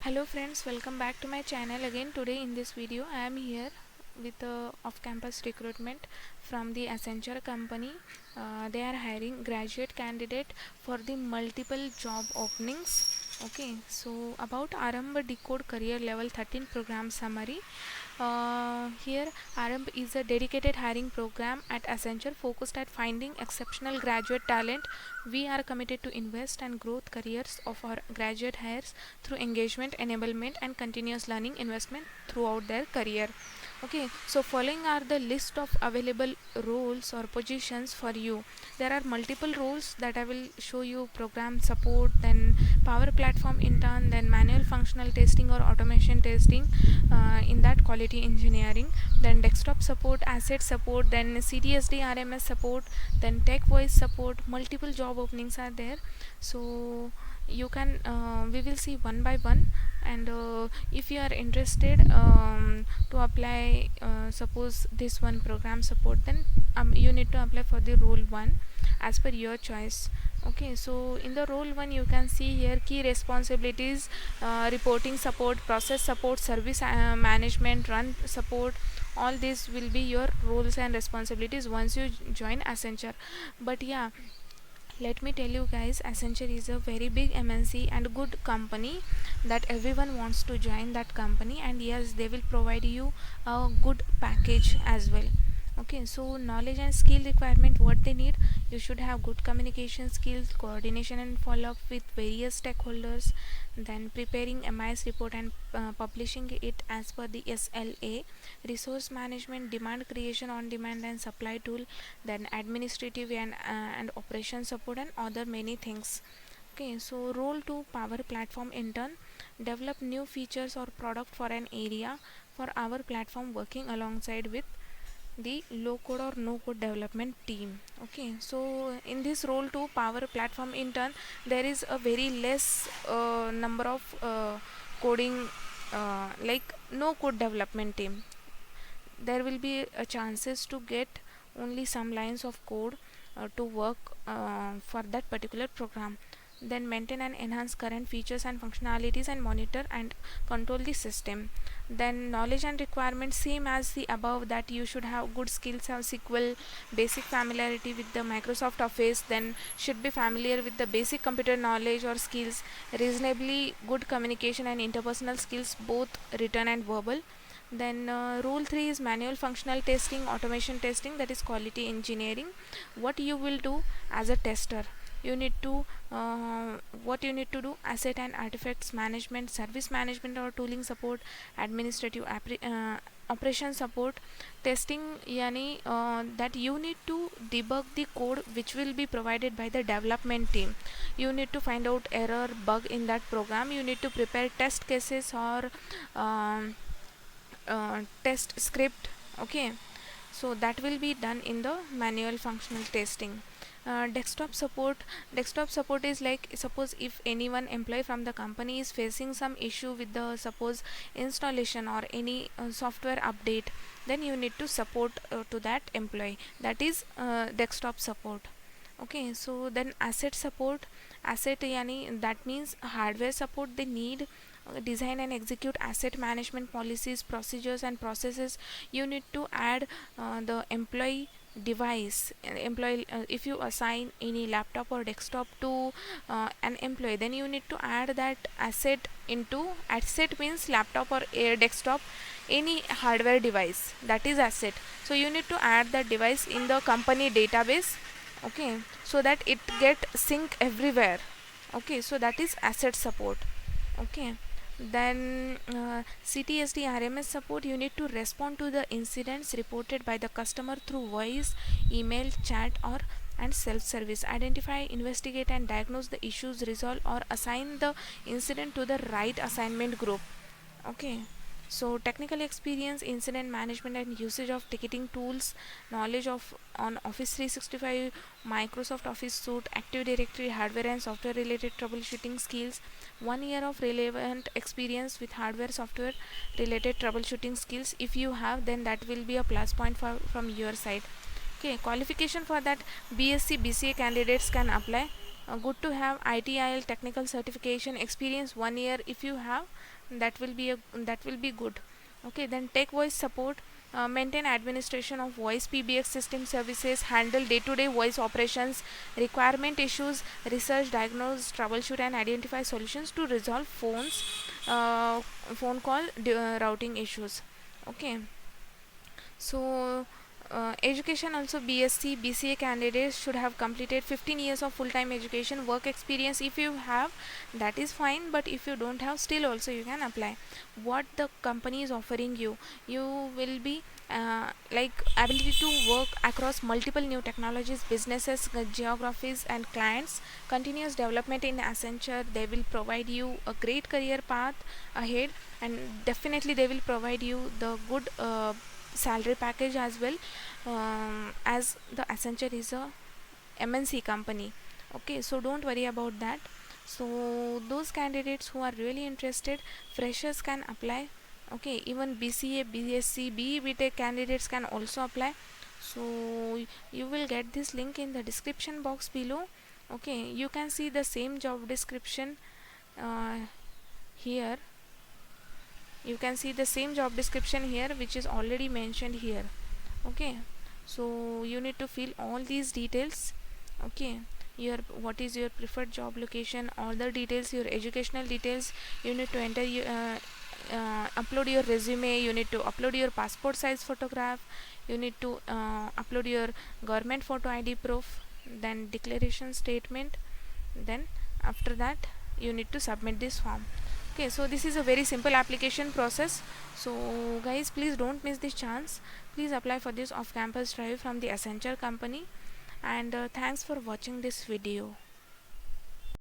Hello friends, welcome back to my channel again. Today in this video I am here with off-campus recruitment from the Accenture company. They are hiring graduate candidate for the multiple job openings. Okay, so about Arambh Decode Career Level 13 program summary. Here Arambh is a dedicated hiring program at Accenture focused at finding exceptional graduate talent. We are committed to invest and growth careers of our graduate hires through engagement, enablement and continuous learning investment throughout their career. Okay, so following are the list of available roles or positions for you. There are multiple roles that I will show you: program support, then power platform intern, then manual functional testing or automation testing, in that quality engineering, then desktop support, asset support, then CTSD RMS support, then tech voice support. Multiple job openings are there, so you can we will see one by one. And if you are interested to apply, suppose this one program support, then you need to apply for the role 1 as per your choice. Okay, so in the role 1 you can see here key responsibilities: reporting support, process support, service management, run support. All these will be your roles and responsibilities once you join Accenture. But yeah, let me tell you guys, Accenture is a very big MNC and good company that everyone wants to join that company, and yes, they will provide you a good package as well. Okay, so knowledge and skill requirement, what they need: you should have good communication skills, coordination and follow up with various stakeholders, then preparing MIS report and publishing it as per the SLA, resource management, demand creation on demand and supply tool, then administrative and operation support and other many things. Okay, so role 2, power platform intern: develop new features or product for an area for our platform, working alongside with the low code or no code development team. Okay, so in this role 2, power platform intern, there is a very less number of coding, like no code development team. There will be chances to get only some lines of code to work for that particular program. Then maintain and enhance current features and functionalities and monitor and control the system. Then knowledge and requirements, same as the above, that you should have good skills of SQL, basic familiarity with the Microsoft Office, then should be familiar with the basic computer knowledge or skills, reasonably good communication and interpersonal skills, both written and verbal. Then rule 3 is manual functional testing, automation testing, that is quality engineering. What you will do as a tester: you need to what you need to do: asset and artifacts management, service management or tooling support, administrative operation support. Testing, yani that you need to debug the code which will be provided by the development team. You need to find out error, bug in that program. You need to prepare test cases or test script. Okay, so that will be done in the manual functional testing. Desktop support is like, suppose if anyone employee from the company is facing some issue with the, suppose, installation or any software update, then you need to support to that employee. That is desktop support. Okay, so then asset support. Asset, yani that means hardware support. They need design and execute asset management policies, procedures and processes. You need to add the employee device. Employee, if you assign any laptop or desktop to an employee, then you need to add that asset into. Asset means laptop or desktop, any hardware device, that is asset. So you need to add that device in the company database. Okay, so that it get sync everywhere. Okay, so that is asset support. Okay, then CTSD RMS support: you need to respond to the incidents reported by the customer through voice, email, chat or and self-service. Identify, investigate and diagnose the issues, resolve or assign the incident to the right assignment group. Okay, so technical experience: incident management and usage of ticketing tools, knowledge of on Office 365, Microsoft Office suite, Active Directory, hardware and software related troubleshooting skills. 1 year of relevant experience with hardware software related troubleshooting skills. If you have, then that will be a plus point from your side. Okay, qualification for that: BSc BCA candidates can apply. good to have ITIL technical certification experience 1 year. If you have, that will be good. Okay, then tech voice support, maintain administration of voice PBX system services, handle day-to-day voice operations, requirement issues, research, diagnose, troubleshoot, and identify solutions to resolve uh, phone call routing issues. Okay, so education also, BSc BCA candidates should have completed 15 years of full-time education. Work experience, if you have, that is fine, but if you don't have, still also you can apply. What the company is offering you, you will be like ability to work across multiple new technologies, businesses, geographies, and clients. Continuous development in Accenture, they will provide you a great career path ahead, and definitely they will provide you the good salary package as well, as the Accenture is a MNC company. Okay, so don't worry about that. So those candidates who are really interested, freshers can apply. Okay, even BCA, BSc, BE, BTech candidates can also apply. So you will get this link in the description box below. Okay, you can see the same job description uh, here. You can see the same job description here, which is already mentioned here. Okay, so you need to fill all these details. Okay, your what is your preferred job location, all the details, your educational details. You need to enter your upload your resume, you need to upload your passport size photograph, you need to upload your government photo ID proof, then declaration statement. Then after that you need to submit this form. Okay, so this is a very simple application process. So guys, please don't miss this chance. Please apply for this off campus drive from the Accenture company. And thanks for watching this video.